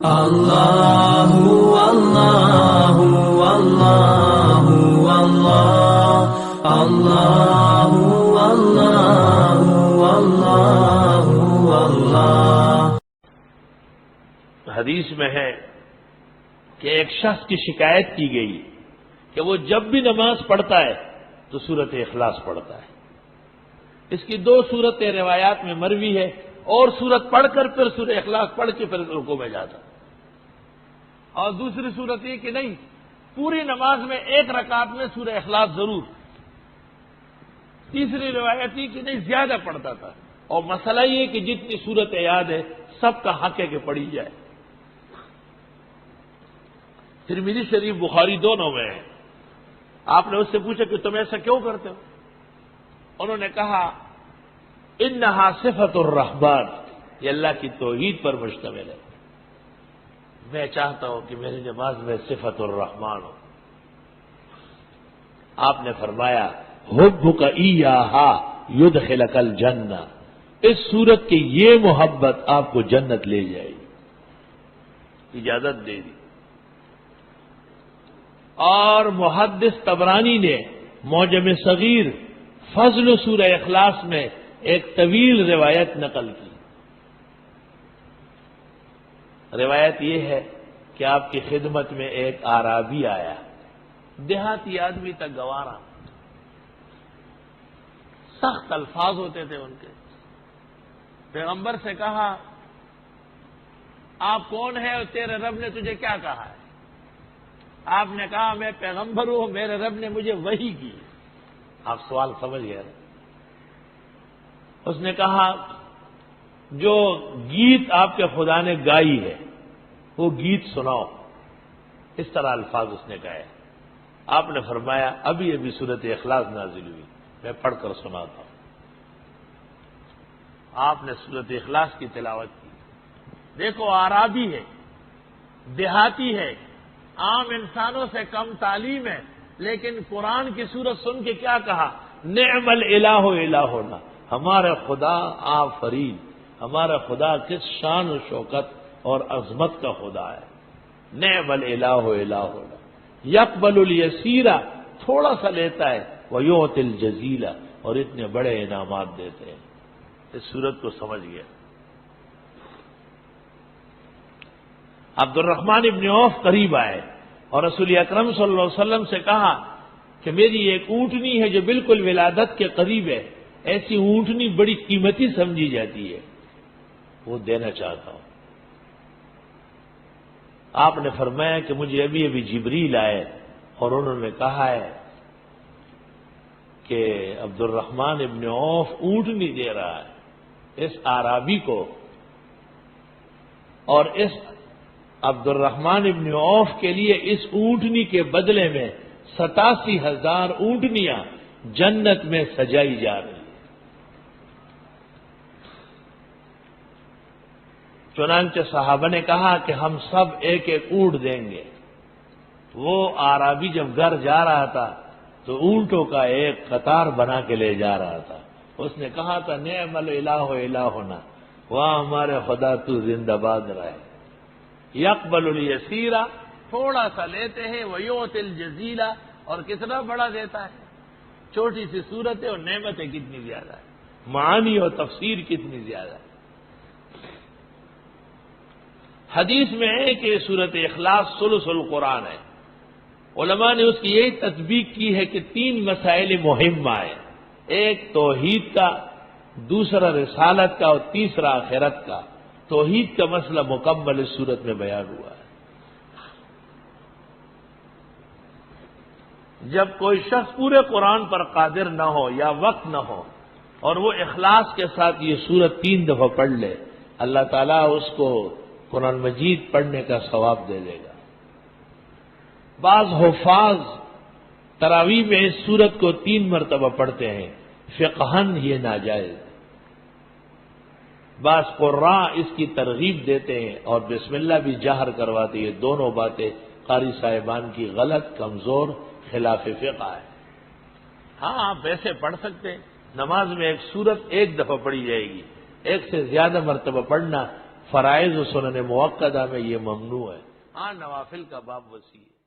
اللہ اللہ اللہ اللہ اللہ اللہ اللہ۔ حدیث میں ہے کہ ایک شخص کی شکایت کی گئی کہ وہ جب بھی نماز پڑھتا ہے تو سورت اخلاص پڑھتا ہے۔ اس کی دو صورتیں روایات میں مروی ہے، اور سورت پڑھ کر پھر سورہ اخلاص پڑھ کے پھر رکوع میں جاتا، اور دوسری صورت یہ کہ نہیں، پوری نماز میں ایک رکعت میں سورہ اخلاص ضرور۔ تیسری روایت یہ کہ نہیں، زیادہ پڑھتا تھا، اور مسئلہ یہ کہ جتنی صورت یاد ہے سب کا حق ہے کہ پڑھی جائے۔ ترمذی شریف بخاری دونوں میں ہے۔ آپ نے اس سے پوچھا کہ تم ایسا کیوں کرتے ہو؟ انہوں نے کہا انہا صفت الرحمن، یہ اللہ کی توحید پر مشتمل ہے، میں چاہتا ہوں کہ میری نماز میں صفت الرحمن ہو۔ آپ نے فرمایا حبک ایہا یدخلک الجنہ، اس صورت کی یہ محبت آپ کو جنت لے جائے گی، اجازت دے دی۔ اور محدث طبرانی نے معجم صغیر فضل سورہ اخلاص میں ایک طویل روایت نقل کی۔ روایت یہ ہے کہ آپ کی خدمت میں ایک اعرابی آیا، دیہاتی آدمی تک گوارا، سخت الفاظ ہوتے تھے ان کے۔ پیغمبر سے کہا آپ کون ہے اور تیرے رب نے تجھے کیا کہا ہے؟ آپ نے کہا میں پیغمبر ہوں، میرے رب نے مجھے وحی کی۔ آپ سوال سمجھ گئے۔ اس نے کہا جو گیت آپ کے خدا نے گائی ہے وہ گیت سناؤ، اس طرح الفاظ اس نے کہے۔ آپ نے فرمایا ابھی ابھی سورت اخلاص نازل ہوئی، میں پڑھ کر سناتا ہوں۔ آپ نے سورت اخلاص کی تلاوت کی۔ دیکھو اعرابی ہے، دیہاتی ہے، عام انسانوں سے کم تعلیم ہے، لیکن قرآن کی سورت سن کے کیا کہا؟ نعم الالہ الہنا، ہمارا خدا آفرین، ہمارا خدا کس شان و شوکت اور عظمت کا خدا ہے۔ نعم الالہ الہنا یقبل الیسیرہ، تھوڑا سا لیتا ہے، ویعطی الجزیلہ، اور اتنے بڑے انعامات دیتے ہیں۔ اس سورت کو سمجھ گیا۔ عبد الرحمن ابن عوف قریب آئے اور رسول اکرم صلی اللہ علیہ وسلم سے کہا کہ میری ایک اونٹنی ہے جو بالکل ولادت کے قریب ہے، ایسی اونٹنی بڑی قیمتی سمجھی جاتی ہے، وہ دینا چاہتا ہوں۔ آپ نے فرمایا کہ مجھے ابھی ابھی جبریل آئے اور انہوں نے کہا ہے کہ عبد الرحمن ابن عوف اونٹنی دے رہا ہے اس اعرابی کو، اور اس عبد الرحمن ابن عوف کے لیے اس اونٹنی کے بدلے میں 87,000 اونٹنیاں جنت میں سجائی جا رہی ہیں۔ چنانچہ صحابہ نے کہا کہ ہم سب ایک ایک اونٹ دیں گے۔ وہ اعرابی جب گھر جا رہا تھا تو اونٹوں کا ایک قطار بنا کے لے جا رہا تھا۔ اس نے کہا تھا نعم الالہ الہنا، واہ ہمارے خدا تو زندہ باد رہے۔ یقبل الیسیرہ، تھوڑا سا لیتے ہیں، ویعطی الجزیلہ، اور کتنا بڑا دیتا ہے۔ چھوٹی سی صورت ہے اور نعمتیں کتنی زیادہ ہے، معانی اور تفسیر کتنی زیادہ ہے۔ حدیث میں ہے کہ سورت اخلاص ثلث القرآن ہے۔ علماء نے اس کی یہی تطبیق کی ہے کہ 3 مسائل مہم آئے، ایک توحید کا، دوسرا رسالت کا، اور تیسرا آخرت کا۔ توحید کا مسئلہ مکمل اس صورت میں بیان ہوا ہے۔ جب کوئی شخص پورے قرآن پر قادر نہ ہو یا وقت نہ ہو اور وہ اخلاص کے ساتھ یہ سورت 3 دفعہ پڑھ لے، اللہ تعالیٰ اس کو قرآن مجید پڑھنے کا ثواب دے دے گا۔ بعض حفاظ تراویح میں اس سورت کو 3 مرتبہ پڑھتے ہیں، فقہاً یہ ناجائز۔ بعض قراء اس کی ترغیب دیتے ہیں اور بسم اللہ بھی جہر کرواتے ہیں۔ دونوں باتیں قاری صاحبان کی غلط، کمزور، خلاف فقہ ہے۔ ہاں آپ ویسے پڑھ سکتے ہیں، نماز میں ایک سورت ایک دفعہ پڑھی جائے گی، ایک سے زیادہ مرتبہ پڑھنا فرائض و سنن موقدہ میں یہ ممنوع ہے. ہاں نوافل کا باب وسیع ہے.